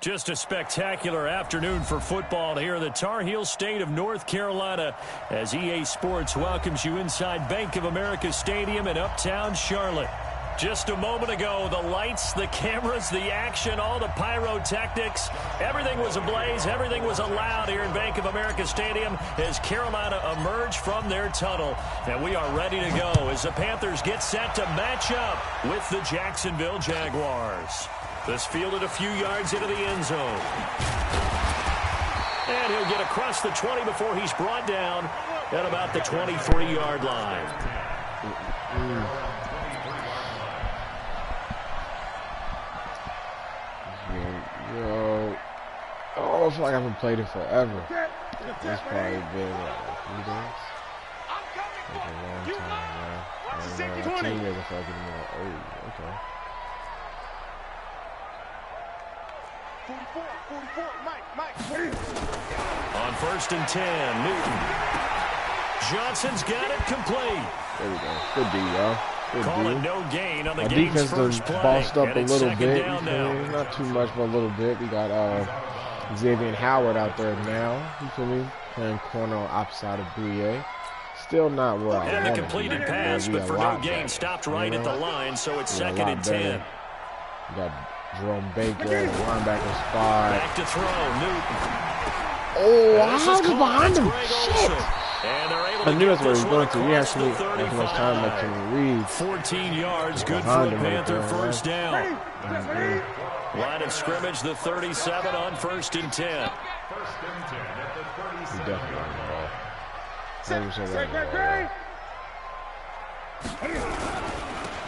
Just a spectacular afternoon for football here in the Tar Heel state of North Carolina as EA Sports welcomes you inside Bank of America Stadium in Uptown Charlotte. Just a moment ago, the lights, the cameras, the action, all the pyrotechnics, everything was ablaze, everything was allowed here in Bank of America Stadium as Carolina emerged from their tunnel. And we are ready to go as the Panthers get set to match up with the Jacksonville Jaguars. This fielded a few yards into the end zone. And he'll get across the 20 before he's brought down at about the 23-yard line. Yo, I feel like I haven't played it forever. It's probably been like a few days. Like a long time, man. My teammates are fucking more. Oh, okay. 44, Mike. On 1st and 10, Newton. Johnson's got it complete. There we go. Good D, y'all. Call it no gain on the game's defense first play. Bossed up a little bit. Not too much, but a little bit. We got Xavier Howard out there now. You feel me? Playing corner on opposite side of Bouye. Still not where I and want the completed pass, but for no gain, stopped right at the line, so it's 2nd and 10. We got Jerome Baker, the linebacker spot. Back to throw, Newton. Oh, I was behind him. Shit. I knew that's where he was going to. He actually had too much time left to read. 14 yards, good for the Panther first down. Line of scrimmage, the 37 on 1st and 10. He definitely on the ball.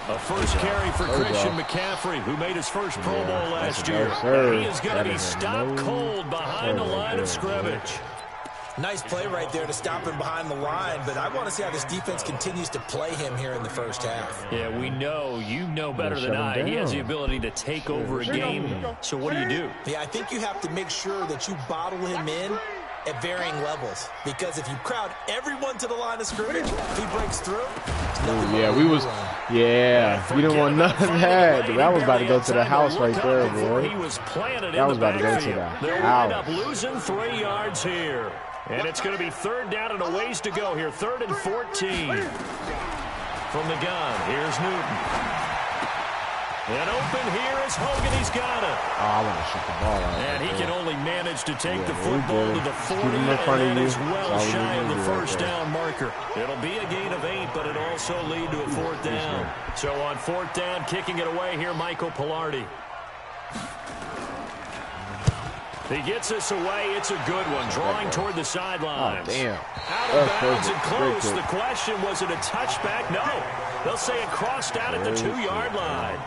A first carry for Christian McCaffrey, who made his first Pro Bowl last year. He is going to be stopped cold behind the line of scrimmage. Nice play right there to stop him behind the line, but I want to see how this defense continues to play him here in the first half. Yeah, we know, you know better than I. He has the ability to take over a game, so what do? Yeah, I think you have to make sure that you bottle him in at varying levels, because if you crowd everyone to the line of scrimmage, if he breaks through, we didn't want none of that. That was about to go to the house right there, boy. That was about to go to the house. They'll wind up losing 3 yards here. And it's going to be 3rd down and a ways to go here. 3rd and 14. From the gun, here's Newton. And open here is Hogan. He's got it. Oh, I want to shoot the ball out. And he can only manage to take the football to the 40, and that is well shy of the first down marker. It'll be a gain of 8, but it'll also lead to a 4th down. So on 4th down, kicking it away here, Michael Pilardi. He gets us away. It's a good one. Drawing toward the sidelines. Oh, damn. Out of bounds and close. The question, was it a touchback? No. They'll say it crossed out at the 2-yard line.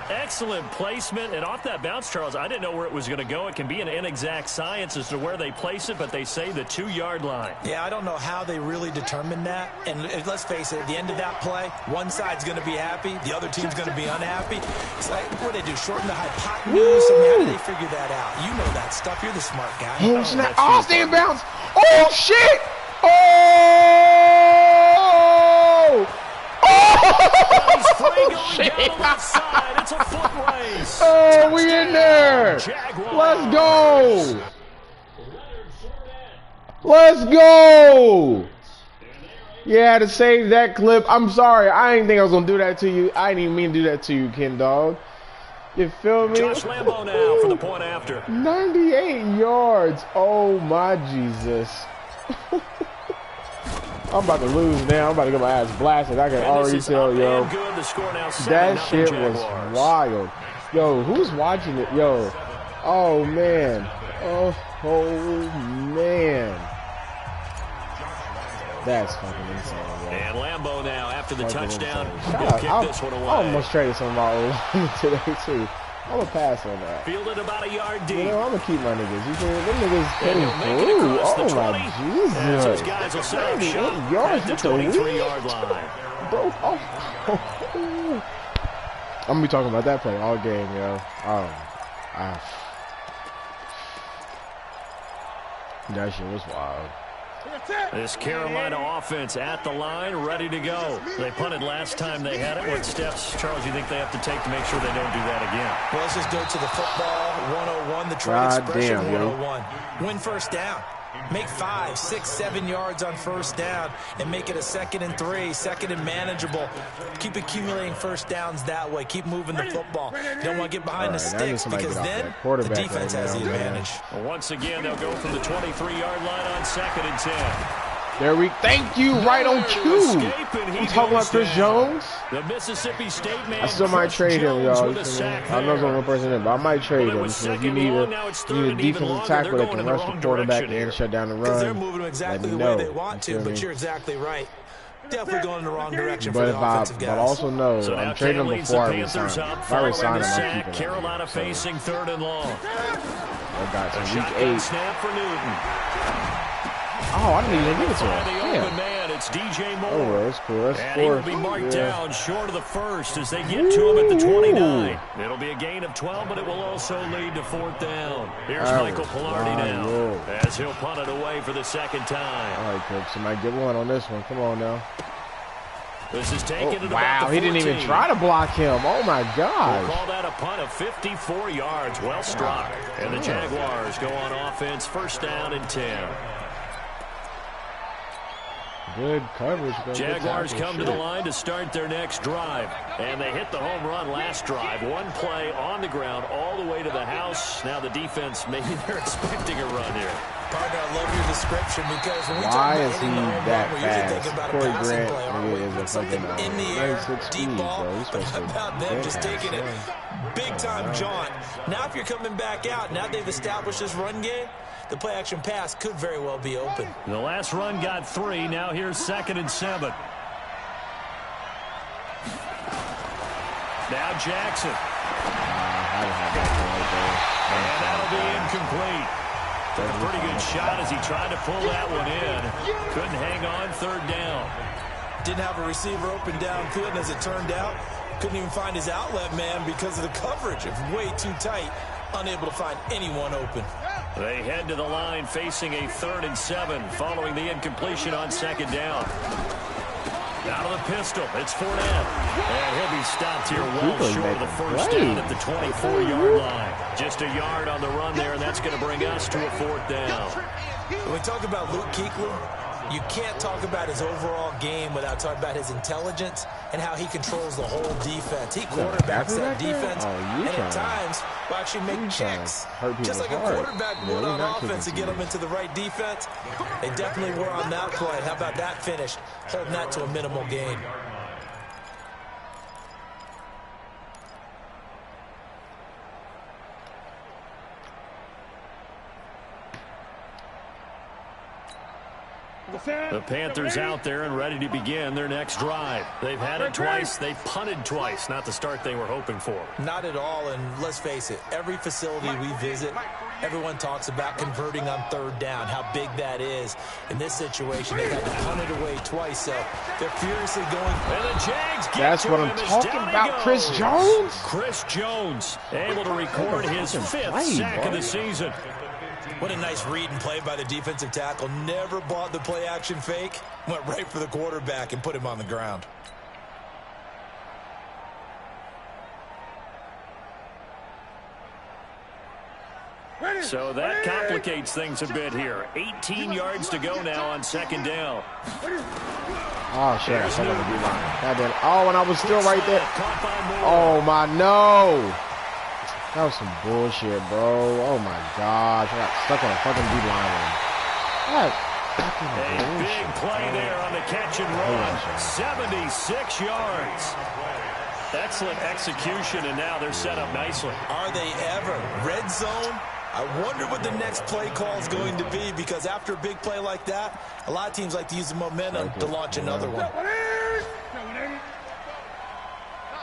Excellent placement. And off that bounce, Charles, I didn't know where it was going to go. It can be an inexact science as to where they place it, but they say the 2-yard line. Yeah, I don't know how they really determined that. And let's face it, at the end of that play, one side's going to be happy, the other team's going to be unhappy. It's like, what do they do, shorten the hypotenuse? I mean, how do they figure that out? You know that stuff. You're the smart guy. Oh, snap. Oh, stay in bounds. Oh, shit. Oh! He's free going down the left side. It's a foot race. Oh, we in there. Let's go. Let's go. Yeah, to save that clip. I'm sorry. I didn't think I was going to do that to you. I didn't even mean to do that to you, Ken Dog. You feel me? Josh Lambo now for the point after. 98 yards. Oh, my Jesus. I'm about to lose now. I'm about to get my ass blasted. I can already tell, yo. That shit was wild. Yo, who's watching it? Yo. Oh, man. Oh, man. That's fucking insane, bro. And Lambo now, after the touchdown, he'll kick this one away. I almost traded some of my old today, too. I'm going to pass on that. Fielded about a yard deep. You know, I'm going to keep my niggas. You feel me? Them niggas came through. Oh, my Jesus. And those guys will set up shop at the 23-yard line. Bro, I'm going to be talking about that play all game, yo. That shit was wild. This Carolina offense at the line, ready to go. They punted last time they had it. What steps, Charles, you think they have to take to make sure they don't do that again? Well, let's just go to the football 101, the trade expression 101. Win first down. Make 5, 6, 7 yards on first down and make it a 2nd and 3, 2nd and manageable. Keep accumulating first downs that way. Keep moving the football. You don't want to get behind the sticks because then the defense has the advantage. Well, once again, they'll go from the 23-yard line on 2nd and 10. There we thank you, right on cue. I'm talking about Chris Jones. The Mississippi State man. I still might trade him, y'all. I know there's only one person in, but I might trade him. If you need a defensive tackle that can rush the quarterback and shut down the run, they're moving them exactly the way they want to, but you're exactly right. Definitely going in the wrong direction for the offensive guys. But also know I'm trading him before I resign him. If I resign him, I'm keeping him. Carolina facing 3rd and long. I got some week 8. Snap for Newton. Oh, I didn't even get it to him. The open man, it's DJ Moore. Oh, that's cool. That's and he will be marked down short of the first as they get to him at the 29. It'll be a gain of 12, but it will also lead to 4th down. Here's Michael Pilardi now as he'll punt it away for the 2nd time. All right, Coach. Somebody get one on this one. Come on now. This is taken at wow, he didn't even try to block him. Oh, my gosh. We'll call that a punt of 54 yards. Well struck. And the Jaguars go on offense, 1st down and 10. Good coverage. Jaguars come to the line to start their next drive. And they hit the home run last drive. One play on the ground all the way to the house. Now the defense, maybe they're expecting a run here. Partner, I love your description because when we talk why about is he hitting the home that run, we're fast? usually thinking about Corey a passing Grant play, aren't we? is a Something fucking in the air, 96 deep speed, ball, bro. He's but supposed to about them just taking it yeah. big-time jaunt. Now if you're coming back out, now they've established this run game, the play-action pass could very well be open. The last run got 3. Now here's 2nd and 7. Now Jackson. And that'll be incomplete. Took a pretty good shot as he tried to pull that one in. Couldn't hang on, 3rd down. Didn't have a receiver open downfield, and as it turned out, couldn't even find his outlet man because of the coverage. It was way too tight. Unable to find anyone open. They head to the line facing a 3rd and 7 following the incompletion on 2nd down. Out of the pistol, it's Fournette. And he'll be stopped here well short of the first down at the 24-yard line. Just a yard on the run there, and that's going to bring us to a 4th down. When we talk about Luke Kuechly, you can't talk about his overall game without talking about his intelligence and how he controls the whole defense. He quarterbacks that defense, and at times will actually make checks, just like a quarterback would on offense to get them into the right defense. They definitely were on that play. How about that finish, holding that to a minimal gain. The Panthers out there and ready to begin their next drive. They've had it twice. They've punted twice. Not the start they were hoping for. Not at all, and let's face it, every facility we visit, everyone talks about converting on 3rd down, how big that is. In this situation, they had to punt it away twice, so they're furiously going. And the Jags get That's what I'm talking about, Chris Jones. Chris Jones able to record his 5th sack of the season. What a nice read and play by the defensive tackle. Never bought the play-action fake. Went right for the quarterback and put him on the ground. So that complicates things a bit here. 18 yards to go now on 2nd down. Oh, shit. Oh, and I was still right there. Oh, my, no. That was some bullshit, bro. Oh, my gosh. I got stuck on a fucking D-line. A big play there on the catch and run. 76 yards. Excellent execution, and now they're set up nicely. Are they ever? Red zone? I wonder what the next play call is going to be, because after a big play like that, a lot of teams like to use the momentum to launch another one. Not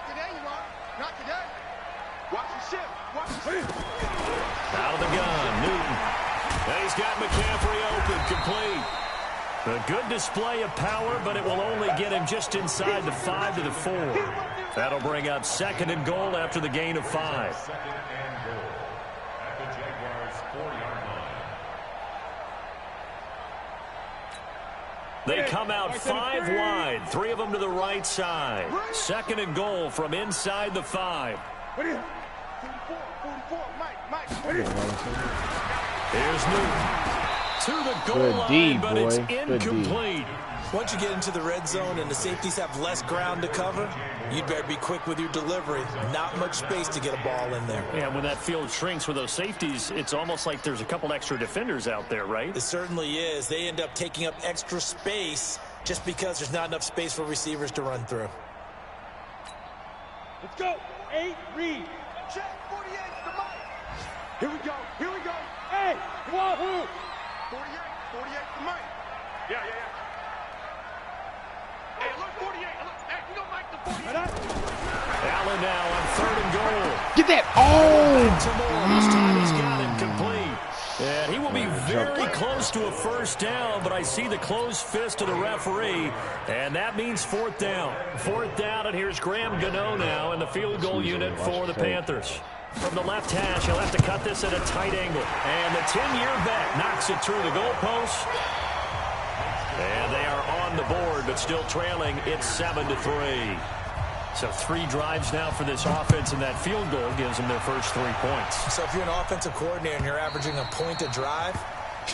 today, you are. Not today. Watch the ship. Watch the ship. Out of the gun, Newton. And he's got McCaffrey open, complete. A good display of power, but it will only get him just inside the 5 to the 4. That'll bring up 2nd and goal after the gain of 5. They come out 5 wide, 3 of them to the right side. 2nd and goal from inside the 5. Here's Newton to the goal line, but it's incomplete. Once you get into the red zone and the safeties have less ground to cover, you'd better be quick with your delivery. Not much space to get a ball in there. Yeah, when that field shrinks with those safeties, it's almost like there's a couple extra defenders out there, right? It certainly is. They end up taking up extra space just because there's not enough space for receivers to run through. Let's go. 8, read. Check 48 to Mike. Here we go. Here we go. Hey, wahoo. 48 to Mike. Yeah. Hey, look, 48. Look, hey, we don't like the 48. Allen now on 3rd and goal. Get that. Oh! This time he's got it complete. And he will be very close to a first down, but I see the closed fist of the referee, and that means 4th down. 4th down, and here's Graham Gano now in the field goal unit for the Panthers. From the left hash, he'll have to cut this at a tight angle. And the 10-year vet knocks it through the goalpost. And they are on the board, but still trailing. It's 7-3. So 3 drives now for this offense, and that field goal gives them their first 3 points. So if you're an offensive coordinator and you're averaging a point a drive,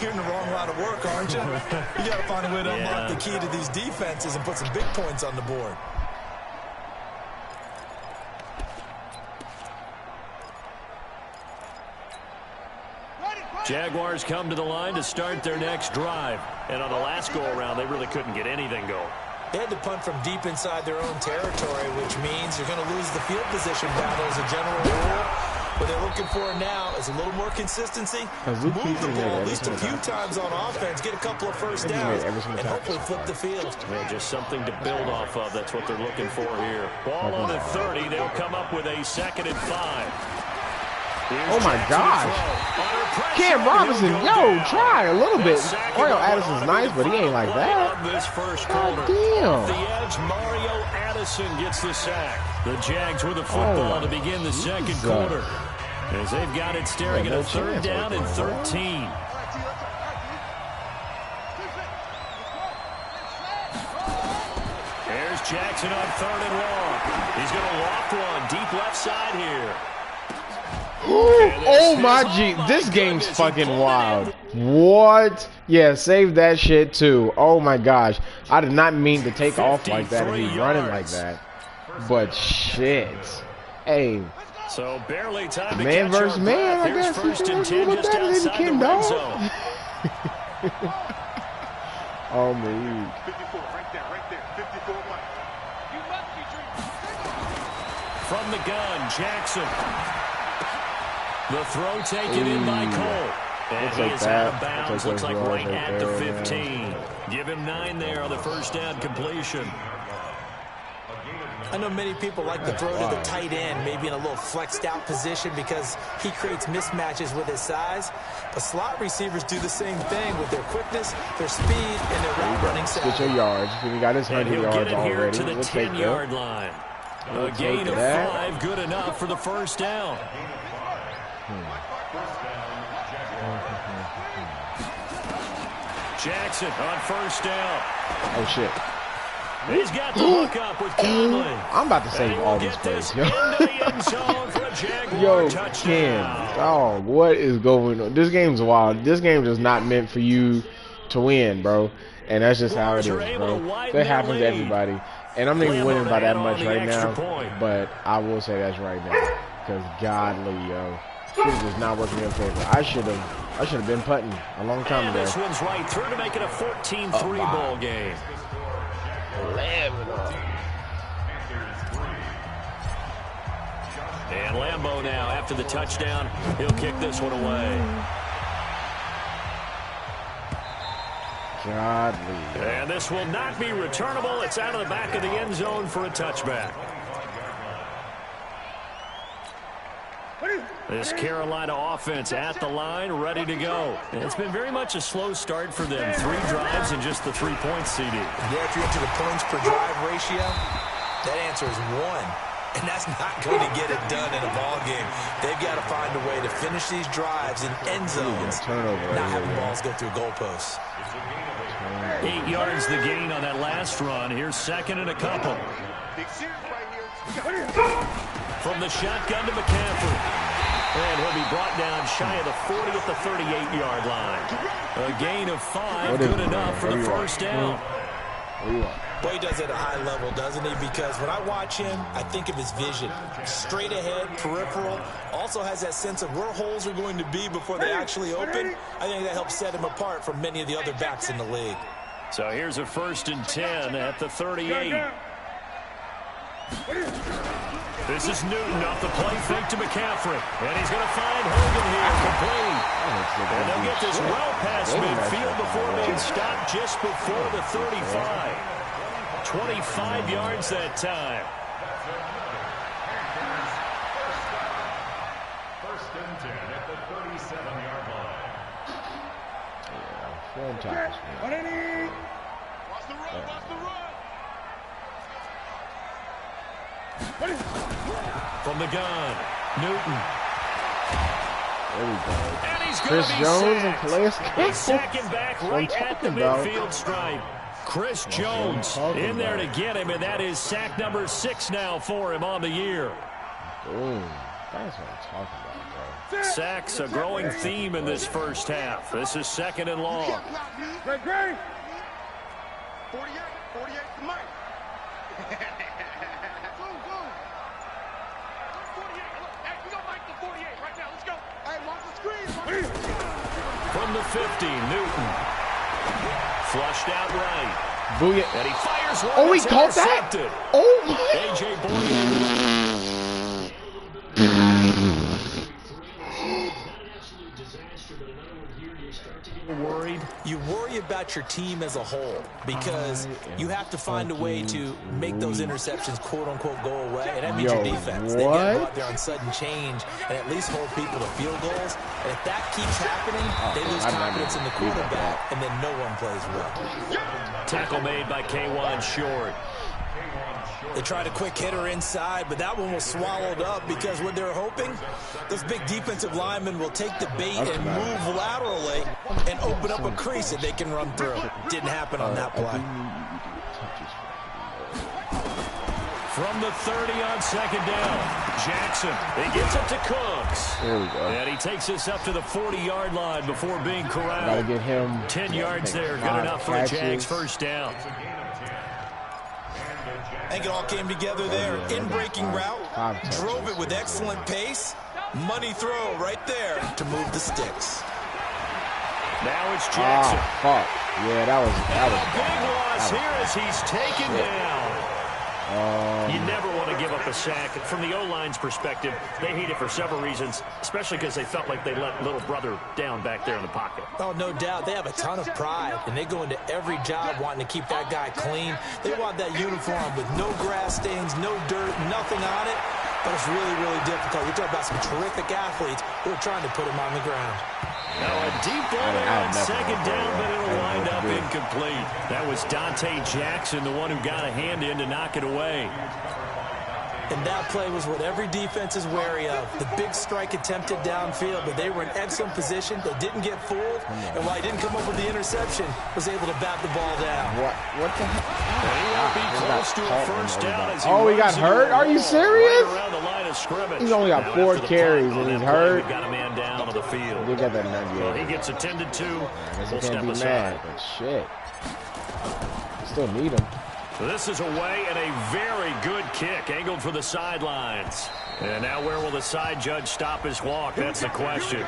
you're in the wrong line of work, aren't you? You got to find a way to unlock the key to these defenses and put some big points on the board. Jaguars come to the line to start their next drive. And on the last go-around, they really couldn't get anything going. They had to punt from deep inside their own territory, which means you're going to lose the field position battle as a general rule. What they're looking for now is a little more consistency. Move the ball at least a few times on offense, get a couple of first downs, and hopefully flip the field. Yeah, just something to build off of. That's what they're looking for here. Ball on at 30. They'll come up with a 2nd and 5. Oh my gosh. Cam Robinson, yo, try a little bit. Mario Addison's nice, but he ain't like that. God damn. The edge, Mario Addison gets the sack. The Jags with the football to begin the 2nd quarter. As they've got it staring at a 3rd down and 13. There's Jackson on 3rd and long. He's going to loft one deep left side here. Oh my G, this game's fucking wild. What? Yeah, save that shit too. Oh my gosh. I did not mean to take off like that and be running like that. But shit. Hey. So barely time to man versus man, I guess. First and 10 just outside the red zone. Oh man. 54, right there. 54, Mike. You must be dreaming. From the gun, Jackson. The throw taken in by Cole. And he is out of bounds. Looks like right at the 15. Give him 9 there on the first down completion. I know many people like to throw to the tight end, maybe in a little flexed out position because he creates mismatches with his size. But slot receivers do the same thing with their quickness, their speed, and their route running savvy. Get your yards. He got his 100 yards already. To the 10-yard line. A gain of 5, good enough for the first down. Jackson on first down. Oh shit. He's got the hook up with Conley. I'm about to save all this place, yo. Yo, Ken. Oh, what is going on? This game's wild. This game is not meant for you to win, bro. And that's just how it is, bro. That happens to everybody. And I'm not even winning by that much right now. But I will say that's right now. Because godly, yo. This is just not working in favor. I should have been putting a long time ago. This one's right through to make it a 14-3 ball game. And Lambeau now, after the touchdown, he'll kick this one away. Godly. And this will not be returnable. It's out of the back of the end zone for a touchback. This Carolina offense at the line, ready to go. And it's been very much a slow start for them. 3 drives and just the 3 points, CD. Yeah, if you're into the points per drive ratio, that answer is 1. And that's not going to get it done in a ball game. They've got to find a way to finish these drives in end zones, not having balls go through goalposts. 8 yards the gain on that last run. Here's second and a couple. From the shotgun to McCaffrey. And he'll be brought down shy of the 40 at the 38-yard line. A gain of 5, good enough for the first down. Boy, he does it at a high level, doesn't he? Because when I watch him, I think of his vision. Straight ahead, peripheral. Also has that sense of where holes are going to be before they actually open. I think that helps set him apart from many of the other backs in the league. So here's a 1st and 10 at the 38. This is Newton off the play fake to McCaffrey. And he's going to find Hogan here complete. And they'll get this well past midfield before being stopped just before the 35. 25 yards that time. 1st and 10 at the 37-yard line. Franchise. Watch the run, watch the run. From the gun, Newton. There we go. And he's going Chris to be Jones sacked. and Calais Campbell. He's sacking back right at the about. midfield stripe. Chris Jones in there to get him, and that is sack number 6 now for him on the year. Boom. That's what I'm talking about, bro. Sacks a growing theme in this first half. This is 2nd and long. Great. 48 to Mike. 48. Hey, we don't like the 48 right now. Let's go. Hey, watch the screen. From the 50, Newton. Flushed out right. Booyah. And he fires one. Oh, he It's caught that? intercepted. Oh, my. A.J. Boyd. Worried? You worry about your team as a whole because you have to find a way to make those interceptions, quote-unquote, go away. And that means your defense. They get out there on sudden change and at least hold people to field goals. And if that keeps happening, they lose confidence in the quarterback, and then no one plays well. Tackle made by K1 Short. They tried a quick hitter inside, but that one was swallowed up because what they're hoping, those big defensive linemen will take the bait and move laterally and open up a crease that they can run through. Didn't happen on that play. From the 30 on 2nd down, Jackson. He gets it to Cooks. There we go. And he takes us up to the 40-yard line before being corralled. Gotta get him 10 yards there. Good enough for a Jags first down. I think it all came together there. In-breaking route, drove it with excellent pace. Money throw right there to move the sticks. Now it's Jackson. Oh, fuck. Yeah, that was big loss here as he's taken down. You never want to give up a sack. From the O-line's perspective, they hate it for several reasons, especially because they felt like they let little brother down back there in the pocket. Oh, no doubt. They have a ton of pride, and they go into every job wanting to keep that guy clean. They want that uniform with no grass stains, no dirt, nothing on it. But it's really, really difficult. We're talking about some terrific athletes who are trying to put him on the ground. Now a deep ball on 2nd down, but it'll wind up incomplete. That was Dante Jackson, the one who got a hand in to knock it away. And that play was what every defense is wary of. The big strike attempted downfield, but they were in excellent position. They didn't get fooled, and while he didn't come up with the interception, was able to bat the ball down. What the heck? He won't be close to a first down as he he got hurt? Are you serious? Right around the line of scrimmage. He's only got 4 carries and he's hurt. We've got a man down on the field. We got that 98. Well, he gets attended to. We'll step be aside. mad, but shit. Still need him. So this is away and a very good kick angled for the sidelines. And now where will the side judge stop his walk? That's the question.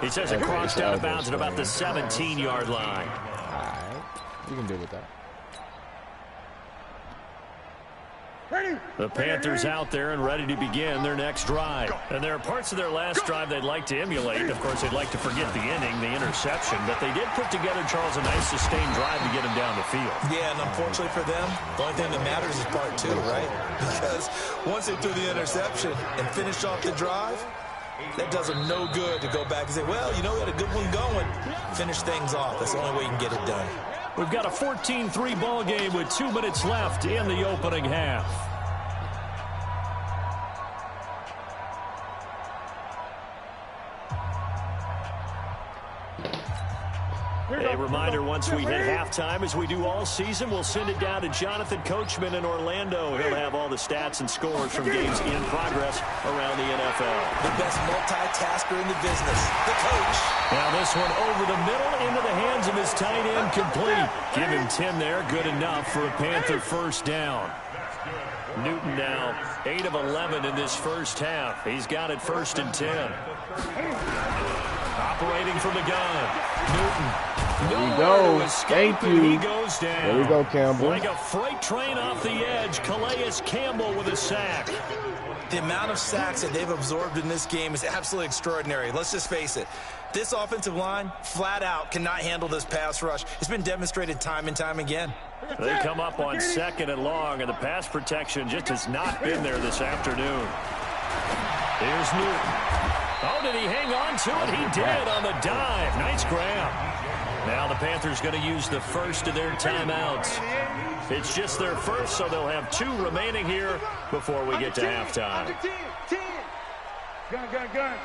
He says it crossed out of bounds at about the 17-yard line. All right. You can deal with that. The Panthers out there and ready to begin their next drive. And there are parts of their last drive they'd like to emulate. Of course, they'd like to forget the inning, the interception. But they did put together, Charles, a nice sustained drive to get him down the field. Yeah, and unfortunately for them, the only thing that matters is part 2, right? Because once they threw the interception and finished off the drive, that does them no good to go back and say, well, you know, we had a good one going. Finish things off. That's the only way you can get it done. We've got a 14-3 ball game with 2 minutes left in the opening half. A reminder, once we hit halftime, as we do all season, we'll send it down to Jonathan Coachman in Orlando. He'll have all the stats and scores from games in progress around the NFL. The best multitasker in the business, the coach. Now this one over the middle into the hands of his tight end, complete. Give him 10 there, good enough for a Panther first down. Newton now 8 of 11 in this first half. He's got it 1st and 10. Operating from the gun. Newton. There we go. Thank you. He goes down. There we go, Campbell. Like a freight train off the edge. Calais Campbell with a sack. The amount of sacks that they've absorbed in this game is absolutely extraordinary. Let's just face it. This offensive line, flat out, cannot handle this pass rush. It's been demonstrated time and time again. They come up on 2nd and long, and the pass protection just has not been there this afternoon. Here's Newton. Oh, did he hang on to it? He did on the dive. Nice grab. Now the Panthers going to use the first of their timeouts. It's just their first, so they'll have 2 remaining here before we get to halftime. Gun, gun, gun.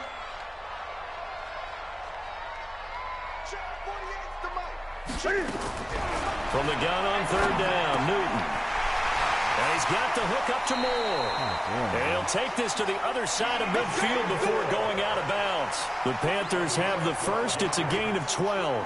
From the gun on 3rd down, Newton. And he's got the hook up to Moore. And he'll take this to the other side of midfield before going out of bounds. The Panthers have the first. It's a gain of 12.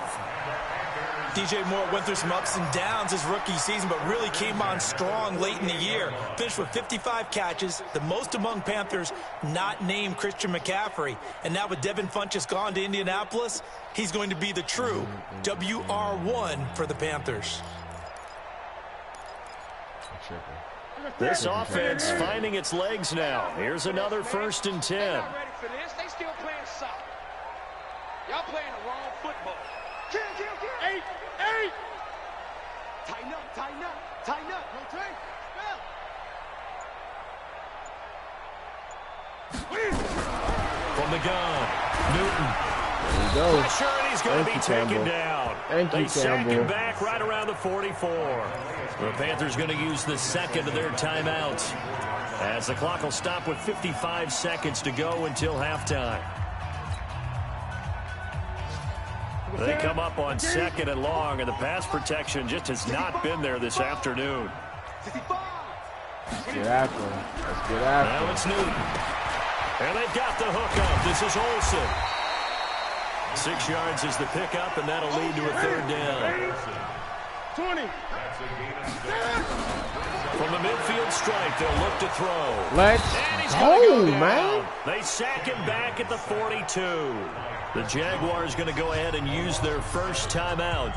DJ Moore went through some ups and downs his rookie season, but really came on strong late in the year. Finished with 55 catches, the most among Panthers not named Christian McCaffrey. And now with Devin Funchess gone to Indianapolis, he's going to be the true WR1 for the Panthers. This offense finding its legs now. Here's another 1st and 10. Ready for this? They still playing soft. Y'all playing the wrong football. Kill. 8. Tighten up. Rotate. From the gun, Newton. There we go. Pressure, and he's going to be taken down. They sack him Campbell. back right around the 44. The Panthers going to use the 2nd of their timeouts, as the clock will stop with 55 seconds to go until halftime. They come up on 2nd and long, and the pass protection just has not been there this afternoon. Let's get after him. Let's get after him. Now it's Newton. And they've got the hook up. This is Olsen. 6 yards is the pickup, and that'll lead to a 3rd down. 20. From the midfield stripe, they'll look to throw. Let's go, man. They sack him back at the 42. The Jaguars going to go ahead and use their first timeout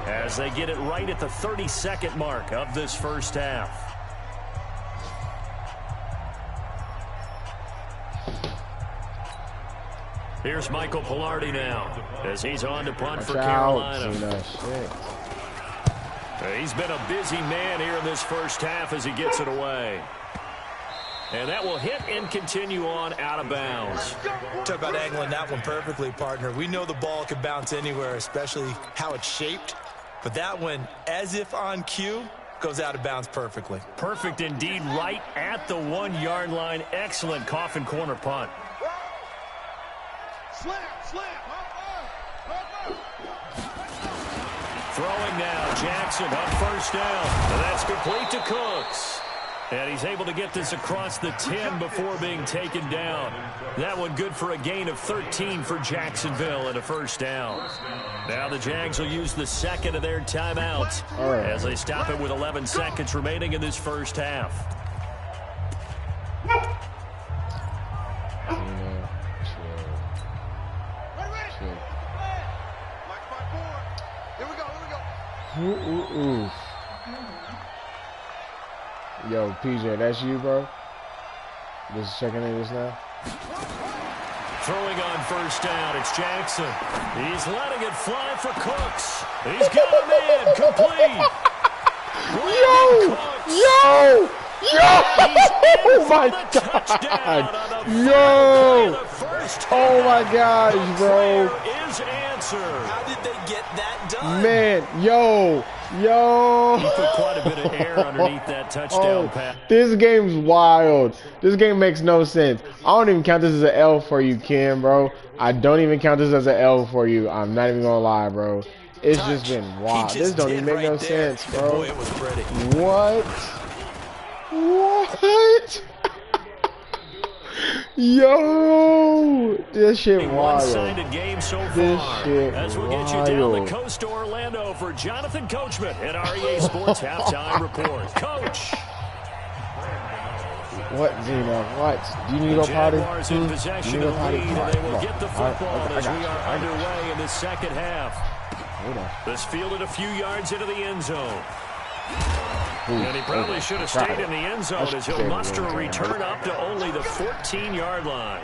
as they get it right at the 32nd mark of this first half. Here's Michael Pilardi now as he's on to punt for Carolina. He's been a busy man here in this first half as he gets it away. And that will hit and continue on out of bounds. Talk about angling that one perfectly, partner. We know the ball can bounce anywhere, especially how it's shaped. But that one, as if on cue, goes out of bounds perfectly. Perfect indeed, right at the 1-yard line. Excellent coffin corner punt. Slam. Throwing now, Jackson on 1st down. And that's complete to Cooks. And he's able to get this across the 10 before being taken down. That one good for a gain of 13 for Jacksonville and a 1st down. Now the Jags will use the 2nd of their timeouts as they stop it with 11 seconds remaining in this first half. Yo, PJ, that's you, bro? Just checking in this now. Throwing on 1st down, it's Jackson. He's letting it fly for Cooks. He's got a man, complete. Yo! Oh my God! Yo! Oh my gosh, bro! Is answered. How did they get that done? Man, yo! He put quite a bit of air underneath that touchdown pass. This game's wild. This game makes no sense. I don't even count this as an L for you, Kim, bro. I don't even count this as an L for you. I'm not even gonna lie, bro. It's just been wild. This don't even make no sense, bro. Boy, it was pretty. What? What? Yo, this shit wild. One-sided game so far. As we'll get you down the coast to Orlando for Jonathan Coachman at REA Sports Halftime Report. Coach. What, Zeno? What? Do you need to go potty? Jaguars in possession of the lead, and they will get the football as we are underway in the second half. This fielded a few yards into the end zone. And he probably should have stayed in the end zone as he'll muster a return up to only the 14-yard line.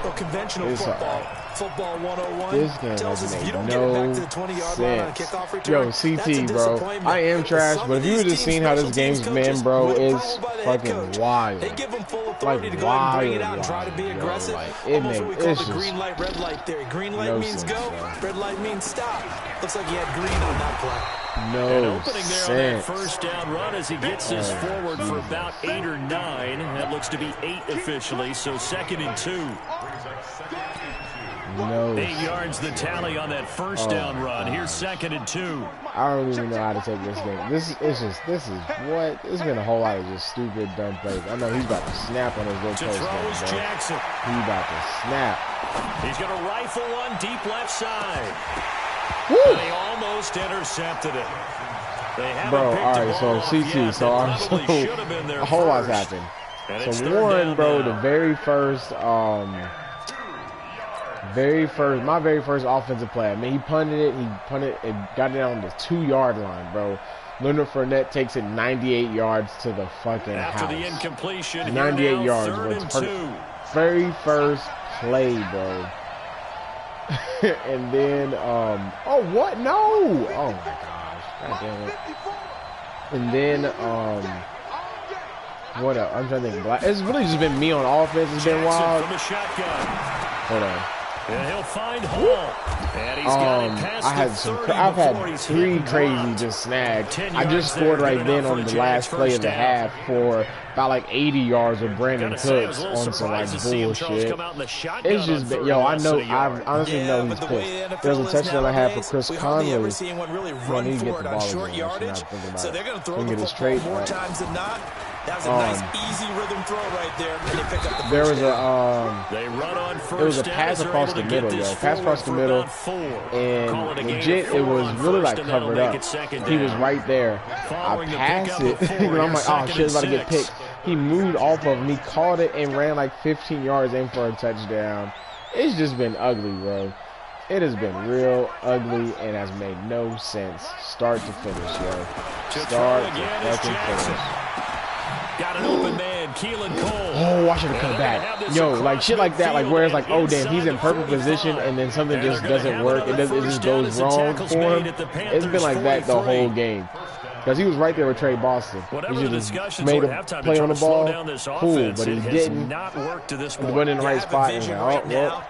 Well, conventional football 101 tells us if you don't get it back to the 20-yard line on a kickoff return, yo, CT, bro, I am trash, but if you were just seeing how this game's been, bro, it's fucking wild. They give them full authority to go ahead and bring it out and try to be aggressive. Almost what we call the green light, red light theory. Green light means go, red light means stop. Looks like he had green on that play. And opening there on that first down run as he gets this forward for about 8 or 9. That looks to be 8 officially, so 2nd and 2. 8 yards the tally on that first down run. Here's 2nd and 2. I don't even know how to take this game. This is what? It's been a whole lot of just stupid, dumb plays. I know he's about to snap on his little post. Jackson. He's about to snap. He's going to rifle one deep left side. Woo! And he almost intercepted it. Bro, all right, so CT, so a whole lot's happened. So one, bro, the very first, my very first offensive play. I mean, he punted it and got it down the 2-yard line, bro. Leonard Fournette takes it 98 yards to the fucking house. After the incompletion, 98 yards, bro. Very first play, bro. And then, oh, what? No! Oh, my gosh. God damn it. And then, what up? I'm trying to think. It's really just been me on offense. It's been wild. Hold on. And he'll find Hall. And he's got it past I've had 3 crazy just snags. I just scored right then on the last play of the half for about like 80 yards with Brandon Cooks on some like bullshit. It's just been, yo, I honestly know he's pissed. There's a touchdown I had for Chris Conley. I need to get the ball again. So they're going to throw the football more times than not. That was a nice, easy rhythm throw right there, and they picked up the there first was down. There was a pass across the middle, yo. Pass across the middle, and legit, it was really like covered up. He was right there. I passed it, and I'm like, oh shit, it's about to get picked. He moved off of me, caught it, and ran like 15 yards in for a touchdown. It's just been ugly, bro. It has been real ugly and has made no sense, start to finish, yo. Start to fucking finish. Got an open man, Keelan Cole. Oh, I should have come back. Yo, like shit like that, like where it's like, oh damn, he's in perfect position and then something just doesn't work. It just goes wrong for him. It's been like that the whole game. Because he was right there with Trey Boston. He just made a play on the ball, cool, but he didn't. He wasn't in the right spot. And like, oh, well.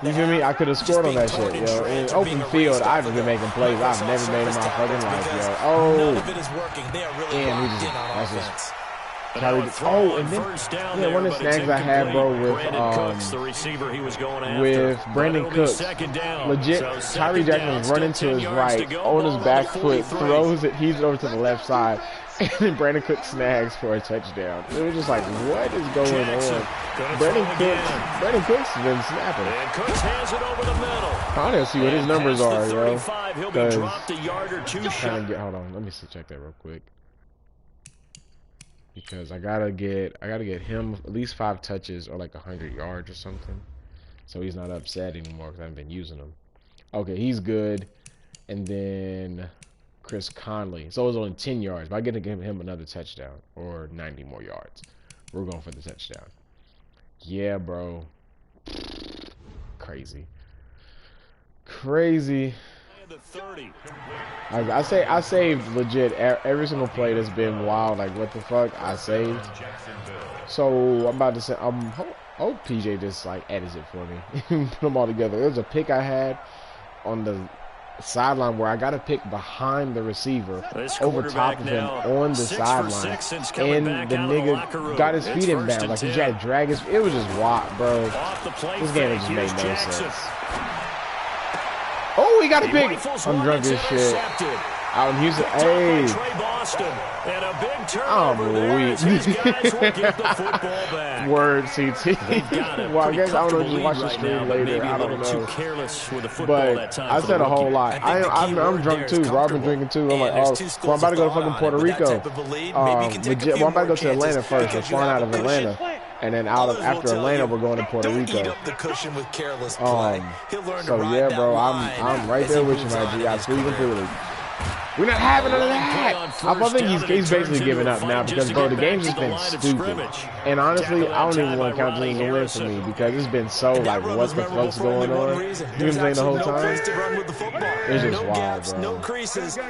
You feel me? I could have scored on that shit, yo. In open field, I've been making plays I've never made in my fucking life, yo. Oh, and that's just. And then, yeah, one of the snags I had, bro, with Brandon Cooks, legit, Tyree Jackson was running to his right, on his back foot, throws it, heaves it over to the left side, and then Brandon Cooks snags for a touchdown. It was just like, what is going on? Brandon Cooks has been snapping. And Cooks has it over the middle. I don't see what his numbers are, yo. He'll be dropped a yard or two short. Hold on, let me check that real quick. Because I gotta get him at least 5 touches or like 100 yards or something, so he's not upset anymore because I haven't been using him. Okay, he's good. And then Chris Conley, so it was only 10 yards, but I get to give him another touchdown or 90 more yards. We're going for the touchdown. Yeah, bro. Crazy. I saved legit every single play that's been wild. Like, what the fuck? I saved. So I'm about to say, hope PJ just like edits it for me, put them all together. There was a pick I had on the sideline where I got a pick behind the receiver, over top of him on the sideline, and the nigga got his feet in bounds. Like, he tried to drag his. It was just wild, bro. This game just made no sense. Oh, he got a pick. I'm drunk as shit. Out in Houston. Hey. And a big turnover there as these guys will get the football back. Word, CT. Well, I guess I don't know if you watch the stream later. I don't know. Too careless with the football that time. I said a whole lot. I'm drunk too. Robin drinking too. I'm like, oh, well, I'm about to go to fucking Puerto Rico. I'm about to go to Atlanta first. We're flying out of Atlanta. And then after Atlanta, we're going to Puerto Rico. Eat up the cushion with careless play. So yeah, bro, I'm right there with you, my G. I feel completely. We're not having none of that. I think he's basically giving up now because, bro, the game's just been stupid. And honestly, I don't even want to count this as a win for me because it's been so, like, what the fuck's going on? You know what I'm saying, the whole time? It's just wild, bro.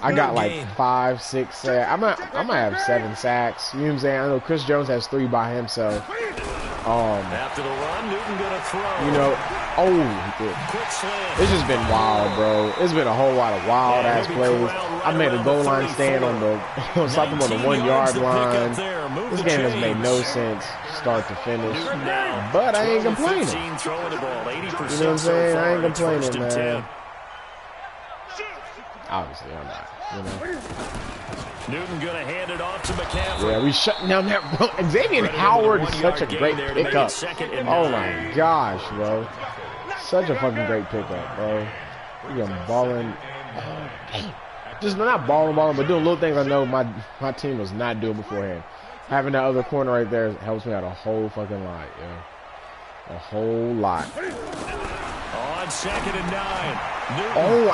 I got, like, 5, 6 sacks. I might have 7 sacks. You know what I'm saying? I know Chris Jones has 3 by himself. After the run, Newton gonna throw. You know, it's just been wild, bro. It's been a whole lot of wild ass plays. I made a goal line stand on stop them on the 1 yard line. This game has made no sense, start to finish. But I ain't complaining. You know what I'm saying? I ain't complaining, man. Obviously, I'm not. You know. Newton gonna hand it off to McCaffrey. Yeah, we shutting down that, bro. Xavier Howard is such a great pickup. Oh my gosh, bro. Such a fucking great pickup, bro. We got balling. Just not balling, but doing little things I know my team was not doing beforehand. Having that other corner right there helps me out a whole fucking lot, yo. A whole lot. On 2nd and 9. Oh,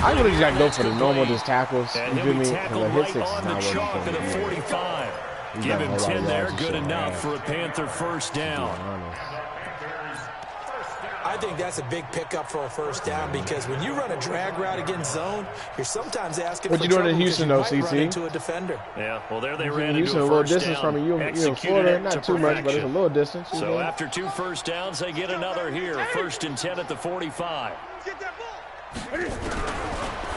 I really just got to go for the normal just tackles. You feel me? Tackled right on the chalk of the 45. Give him 10 there, good enough for a Panther first down. I think that's a big pickup for a first down because when you run a drag route against zone, you're sometimes asking what for you doing in Houston, though, CT? Into a defender. Yeah, well, there they ran Houston, into a little distance from you. You know, Florida, not too much, but it's a little distance. So after 2 first downs, they get another here. 1st and 10 at the 45.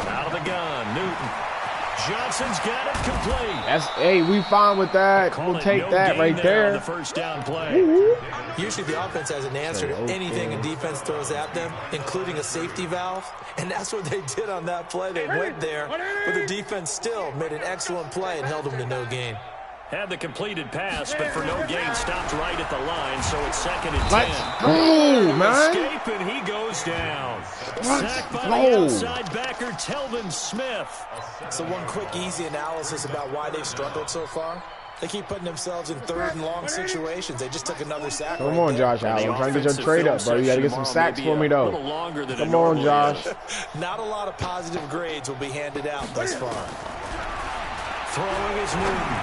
Out of the gun, Newton. Johnson's got it complete. Hey, we fine with that. We'll take that right there. The first down play. Usually the offense has an answer to anything a defense throws at them, including a safety valve. And that's what they did on that play. They went there, but the defense still made an excellent play and held them to no gain. Had the completed pass, but for no gain, stopped right at the line, so it's 2nd and 10. Let's go, man. Escape, and he goes down. Sacked by the outside backer, Telvin Smith. So one quick, easy analysis about why they've struggled so far. They keep putting themselves in 3rd and long situations. They just took another sack. Come on, Josh Allen. I'm trying to get your trade up, bro. You got to get some sacks for me, though. Come on, Josh. Not a lot of positive grades will be handed out thus far. Throwing is Newton.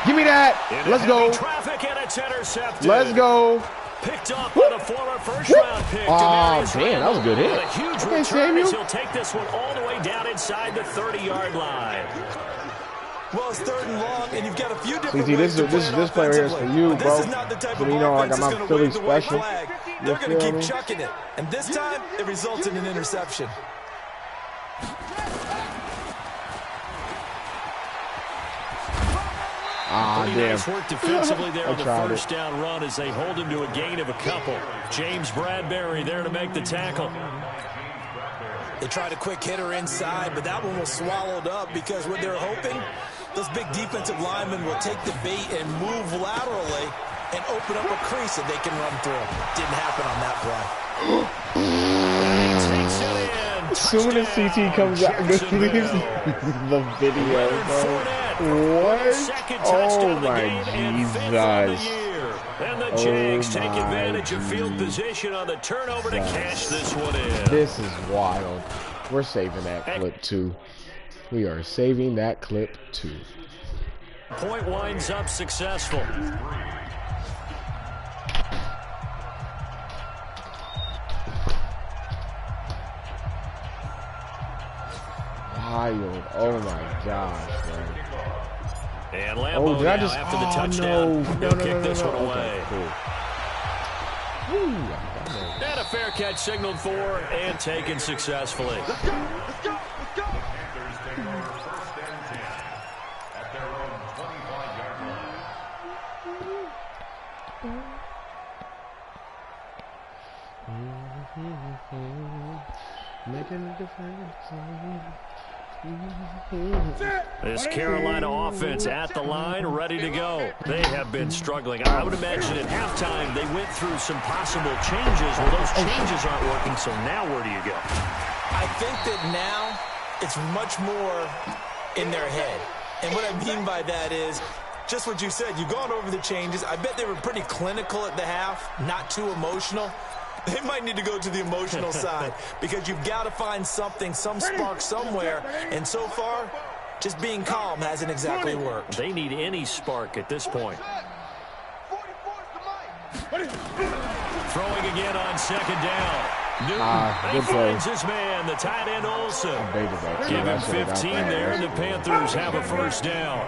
Give me that. Let's go. Traffic and it's intercepted. Let's go. Picked up by the former first-round pick. Oh, damn, that was a good hit. A huge return as he'll take this one all the way down inside the 30-yard line. Well, it's 3rd and long, and you've got a few different ways to play this player here is for you, bro. So, you know, like I'm not Philly special. They're going to keep chucking it. And this time, it results in an interception. Pretty nice work defensively there on the first down run as they hold him to a gain of a couple. James Bradbury there to make the tackle. They tried a quick hitter inside, but that one was swallowed up because what they're hoping, those big defensive linemen will take the bait and move laterally and open up a crease that they can run through. Didn't happen on that play. As soon as CT comes out and leaves the video, bro. What? Oh, my Jesus. And the Jags take advantage of field position on the turnover to cash this one in. This is wild. We're saving that clip, too. We are saving that clip, too. Point winds up successful. Wild. Oh, my gosh, man. And Lambeau did I just after the touchdown. No, kick this one away. Okay, cool. And a fair catch signaled for and taken successfully. Let's go. Let's go. Let's go. Making a difference. This Carolina offense at the line, ready to go. They have been struggling. I would imagine at halftime they went through some possible changes. Well, those changes aren't working, so now where do you go? I think that now it's much more in their head. And what I mean by that is just what you said. You've gone over the changes. I bet they were pretty clinical at the half, not too emotional. They might need to go to the emotional side because you've got to find something, some spark somewhere. And so far, just being calm hasn't exactly worked. They need any spark at this point. Throwing again on second down. Newton finds his man, the tight end Olsen. Give him 15 there, and the Panthers have a first down.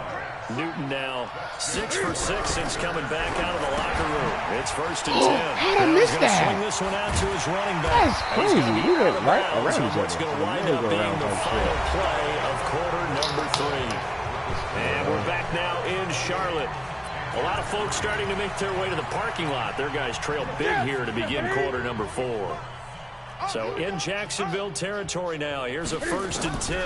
Newton now 6 for 6 since coming back out of the locker room. It's 1st and 10. How'd I miss that? Swing this one out to his running back. That's crazy. You went right around each what's going to wind up being the final play of quarter number 3. And we're back now in Charlotte. A lot of folks starting to make their way to the parking lot. Their guys trail big here to begin quarter number 4. So in Jacksonville territory now. Here's a 1st and 10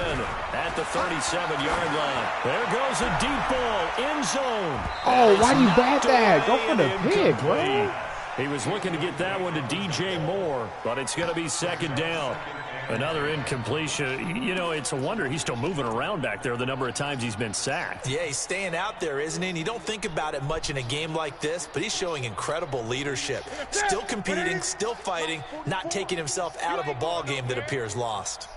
at the 37-yard line. There goes a deep ball, end zone. Oh, why do you bat that? Go for the pick, bro. He was looking to get that one to DJ Moore, but it's going to be 2nd down. Another incompletion. You know, it's a wonder he's still moving around back there the number of times he's been sacked. Yeah, he's staying out there, isn't he? And you don't think about it much in a game like this, but he's showing incredible leadership. Still competing, still fighting, not taking himself out of a ball game that appears lost.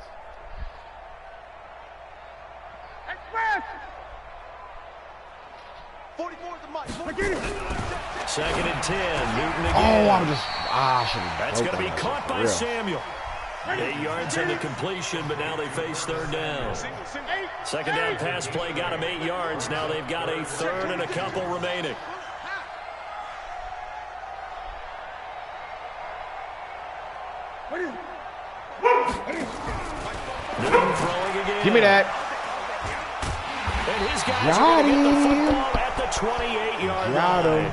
Second and 10. Newton again. Oh, I'm just... That's going to be caught by Samuel. 8 yards on the completion, but now they face 3rd down. 2nd down pass play got them 8 yards. Now they've got a 3rd and a couple remaining. Newton throwing again. Give me that. And his guys are going to get the football at the 28-yard line.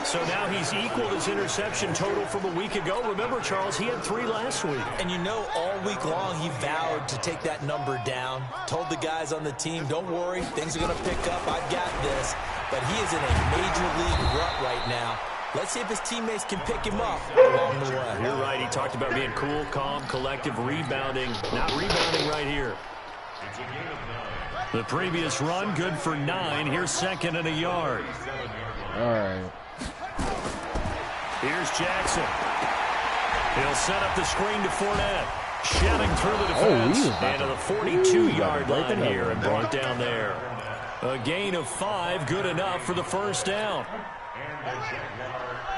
So now he's equaled his interception total from a week ago. Remember, Charles, he had 3 last week. And you know, all week long he vowed to take that number down. Told the guys on the team, don't worry, things are going to pick up. I've got this. But he is in a major league rut right now. Let's see if his teammates can pick him up along the way. You're right. He talked about being cool, calm, collective, rebounding. Not rebounding right here. The previous run, good for 9. Here's 2nd and a yard. All right. Here's Jackson. He'll set up the screen to Fournette. Shedding through the defense. And to the 42-yard line here and brought down there. A gain of 5, good enough for the 1st down.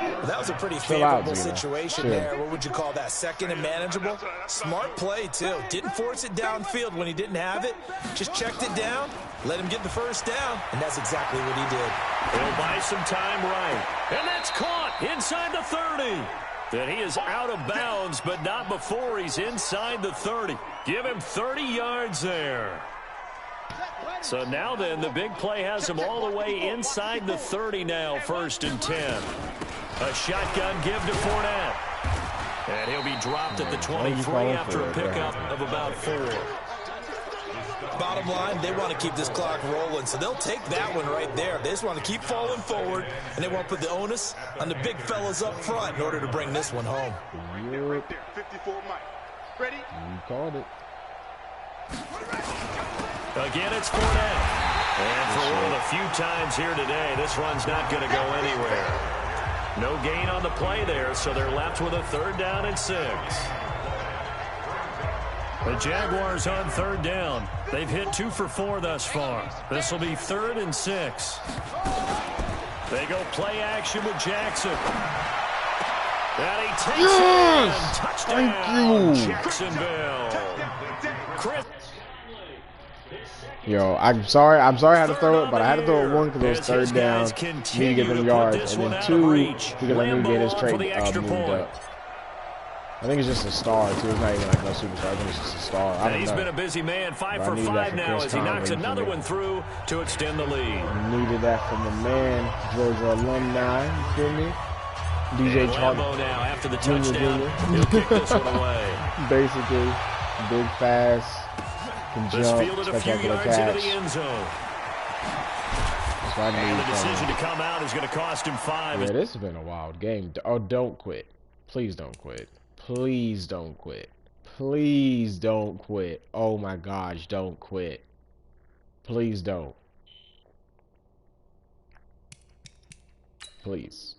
Well, that was a pretty favorable situation there. What would you call that? 2nd and manageable? Smart play, too. Didn't force it downfield when he didn't have it. Just checked it down, let him get the 1st down, and that's exactly what he did. He'll buy some time right. And that's caught inside the 30. Then he is out of bounds, but not before he's inside the 30. Give him 30 yards there. So now then, the big play has him all the way inside the 30 now, 1st and 10. A shotgun give to Fournette. And he'll be dropped at the 23 after a pickup of about 4. Bottom line, they want to keep this clock rolling, so they'll take that one right there. They just want to keep falling forward, and they want to put the onus on the big fellas up front in order to bring this one home. Right there, 54 Mike. Ready? You called it. Again, it's Fournette. And for one of the few times here today, this run's not going to go anywhere. No gain on the play there, so they're left with a 3rd down and 6. The Jaguars on 3rd down. They've hit 2 for 4 thus far. This will be 3rd and 6. They go play action with Jackson. And he takes it. Touchdown, Thank you. Jacksonville. Chris. Yo, I'm sorry I had to throw it, but I had to throw it 1 because it was 3rd down. Need to get them yards, and then 2 because I need to get his trade moved up. I think it's just a star, too. It's not even like no superstar. I think it's just a star. I don't know. He's been a busy man, 5 for 5 now as he knocks another one through to extend the lead. Needed that from the man, Georgia alumni. You feel me? DJ Charlie now after the touchdown. He'll kick this one away. Basically. Big, fast, can jump, spectacular catch. Into the end zone. That's what I need. And the decision to come out is going to cost him 5. Yeah, this has been a wild game. Oh, don't quit. Please don't quit. Please don't quit. Please don't quit. Oh my gosh, don't quit. Please don't. Please.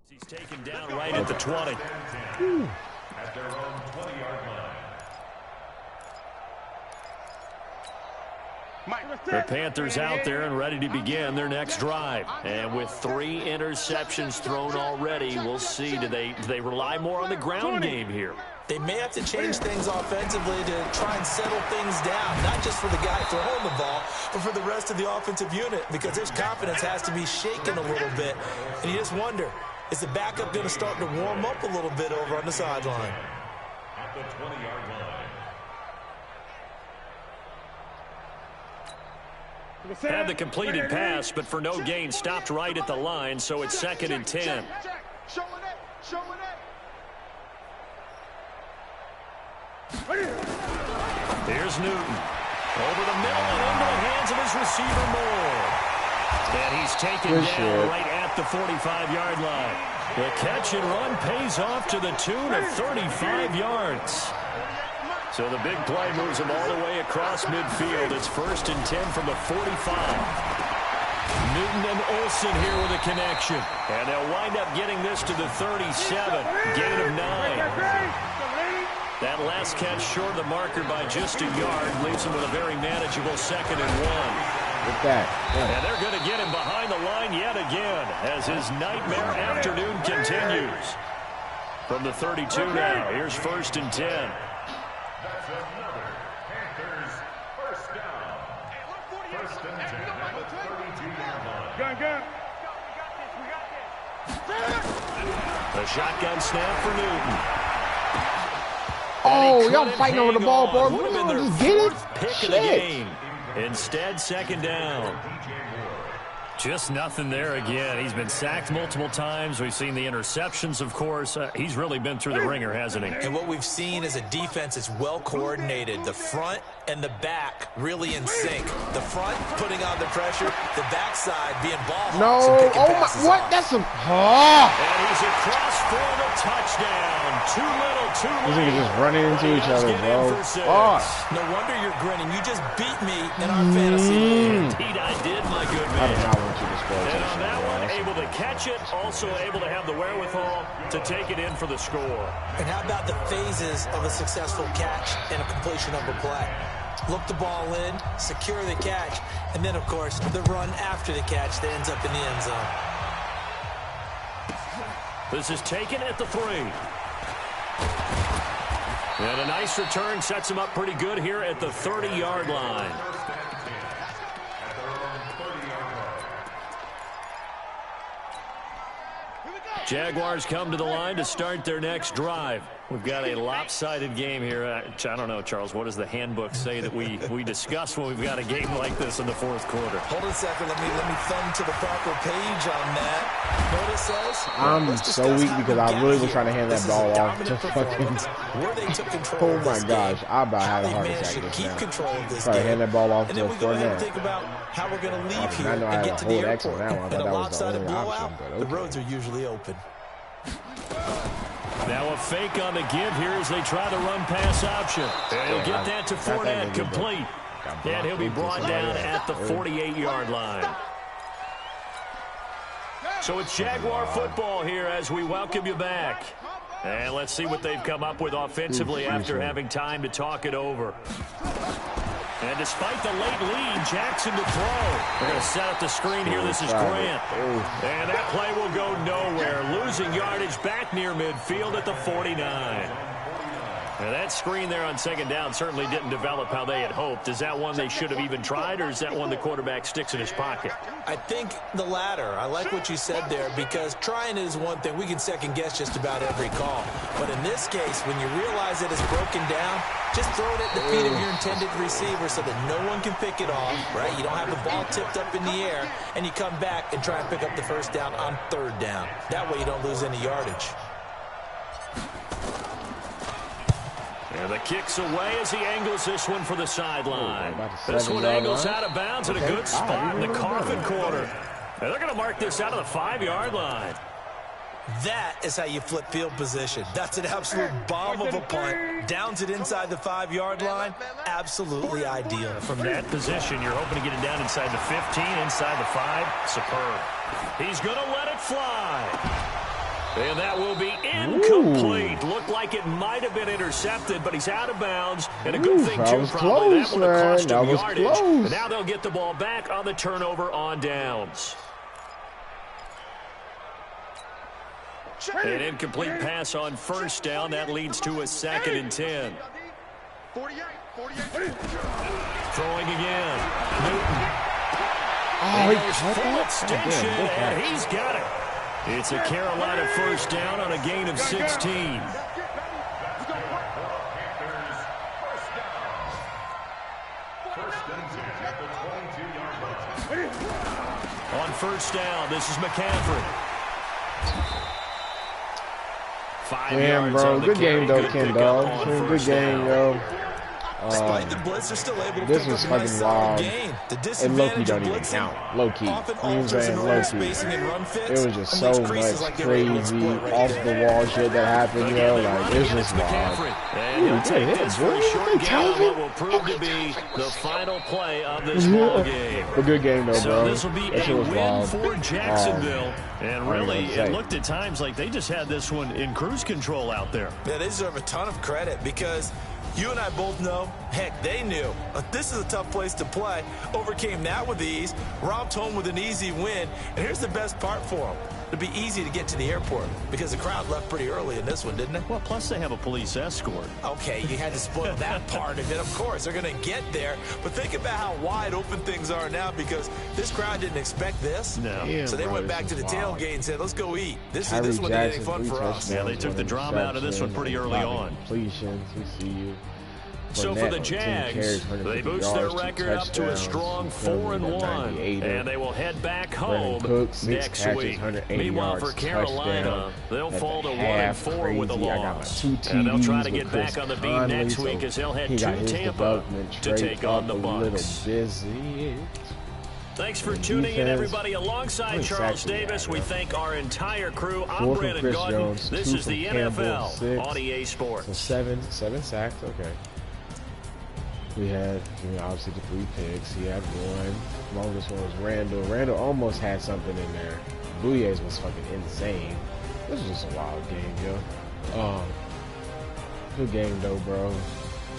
He's taken down right at the 20. At their own 20-yard line. The Panthers out there and ready to begin their next drive. And with 3 interceptions thrown already, we'll see. Do they rely more on the ground game here? They may have to change things offensively to try and settle things down, not just for the guy throwing the ball, but for the rest of the offensive unit, because his confidence has to be shaken a little bit. And you just wonder, is the backup going to start to warm up a little bit over on the sideline? At the 20-yard line. Had the completed pass, but for no gain, stopped right at the line, so it's 2nd and 10. Here's Newton. Over the middle and into the hands of his receiver, Moore. And he's taken down right at the 45-yard line. The catch and run pays off to the tune of 35 yards. So the big play moves him all the way across midfield. It's 1st and 10 from the 45. Newton and Olsen here with a connection. And they'll wind up getting this to the 37. Gain of 9. That last catch short of the marker by just a yard leaves him with a very manageable 2nd and 1. With that. Yeah. And they're going to get him behind the line yet again as his nightmare afternoon continues. From the 32 now, here's 1st and 10. That's another Panthers first down. First and 10 at the 32-yard line. Gun. A shotgun snap for Newton. Oh, y'all fighting over the ball, boy. Would have been their Just get it. 4th pick of the game. Instead, 2nd down. Just nothing there again. He's been sacked multiple times. We've seen the interceptions, of course. He's really been through the ringer, hasn't he? And what we've seen is a defense that's well coordinated. The front and the back really in sync. The front putting on the pressure, the backside being ball hawks and picking passes what? off. That's a... And he's across for the touchdown. Too little, too late. These niggas just running into each other, bro. No wonder you're grinning. You just beat me in our fantasy league. Indeed, I did, my good I do man. not want you to score. And on that one, able to catch it, also able to have the wherewithal to take it in for the score. And how about the phases of a successful catch and a completion of a play? Look the ball in, secure the catch, and then, of course, the run after the catch that ends up in the end zone. This is taken at the 3. And a nice return sets him up pretty good here at the 30-yard line. Jaguars come to the line to start their next drive. We've got a lopsided game here. I don't know, Charles, what does the handbook say that we discuss when we've got a game like this in the 4th quarter? Hold on a second. Let me thumb to the proper page on that. What it says? I'm so weak because I really was trying to hand that ball off to fucking... Where they took control Oh my gosh, I about had a heart attack just now. Trying to hand that ball off to and then we go ahead and Fournette. think about how we're going to leave here I know I and had get a to the whole X on airport. that one. I In thought a that was the lopsided only option, blowout, but the okay. roads are usually open. Now a fake on the give here as they try the run-pass option. And he'll get that to Fournette, complete. And he'll be brought down at the 48-yard line. So it's Jaguar football here as we welcome you back. And let's see what they've come up with offensively after having time to talk it over. And despite the late lead, Jackson to throw. They're going to set up the screen here. This is Grant. And that play will go nowhere. Losing yardage back near midfield at the 49. Now that screen there on 2nd down certainly didn't develop how they had hoped. Is that one they should have even tried, or is that one the quarterback sticks in his pocket? I think the latter. I like what you said there, because trying is one thing. We can second-guess just about every call. But in this case, when you realize it is broken down, just throw it at the feet of your intended receiver so that no one can pick it off, right? You don't have the ball tipped up in the air, and you come back and try and pick up the 1st down on 3rd down. That way you don't lose any yardage. And the kick's away as he angles this one for the sideline. Oh, this one angles out of bounds at a good spot in the coffin corner. And they're going to mark this out of the 5-yard line. That is how you flip field position. That's an absolute bomb of a punt. Downs it inside the 5-yard line. Absolutely ideal. From that position, you're hoping to get it down inside the 15, inside the 5. Superb. He's going to let it fly. And that will be incomplete. Looked like it might have been intercepted, but he's out of bounds. And a good thing, too, probably. That would have cost him yardage. And now they'll get the ball back on the turnover on downs. An incomplete pass on first down. That leads to a 2nd and 10. 48. Throwing again. Newton. Oh, he caught full that? extension, Oh, damn, and he's got it. It's a Carolina first down on a gain of 16. Panthers first down. First and 10 at the 22-yard line. On first down, this is McCaffrey. 5 Damn, yards bro. on the Good carry. game, though, Good Ken pickup Dog. on Good first game, down. yo. Despite the blitz, they're still able to This pick was up a nice fucking solid wild. gain. The And low-key disadvantage don't of even blitzing count. Low-key. often You know what I'm alters and saying? run Low-key. spacing and run fits. It was just and so leaves creases much like they were able to crazy, exploit right off there. the wall shit that happened, you know, Again, they like, run it's again, just it's wild. McCaffrey. And he'll take Ooh, this for a boy, short they gain on what talented. will prove to be the final play of this ball game. A good game, though, So bro. this will be That shit a was win wild. for Jacksonville. And I ain't really, gonna say. it looked at times like they just had this one in cruise control out there. Yeah, they deserve a ton of credit because you and I both know, heck, they knew. This is a tough place to play. Overcame that with ease, robbed home with an easy win. And here's the best part for them. It'd be easy to get to the airport because the crowd left pretty early in this one, didn't it? Well, plus they have a police escort. Okay, you had to spoil that part of it. Of course, they're going to get there. But think about how wide open things are now because this crowd didn't expect this. No. Damn, So they bro, went back this to the is wild. tailgate and said, let's go eat. This Tyree one ain't Jackson, fun 3 for us. Yeah, they touchdowns, took the 1 drama out of this one pretty interception, early 11 on. completions. We see you. So for the Fournette, 10 Jags, carries, they 150 boost their yards, 2 record up to a touchdowns, strong 4-1, 98er. and they will head back Brandon home Cook, 6 next catches, week. 180 Meanwhile, yards, for Carolina, touchdown. they'll At fall to the 1-4 with a half, crazy. I got my loss. 2 And they'll try to TDs get with back Chris on the beat Conley, next so week as they'll head he got to his Tampa development to take straight on up the a little Bucs. busy. Thanks for tuning in, Defense. everybody. Alongside What Charles sacks we Davis, got, we yo? thank our entire crew. I'm 4 from Brandon Chris Gaudin. Jones, This 2 is from the Campbell, NFL 6. on EA Sports. So 7 sacks, okay. We had, obviously, the 3 picks. He had 1. Longest one was Randall. Randall almost had something in there. Bouye's was fucking insane. This was just a wild game, yo. Good game, though, bro.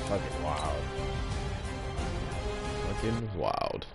Fucking wild. Fucking wild.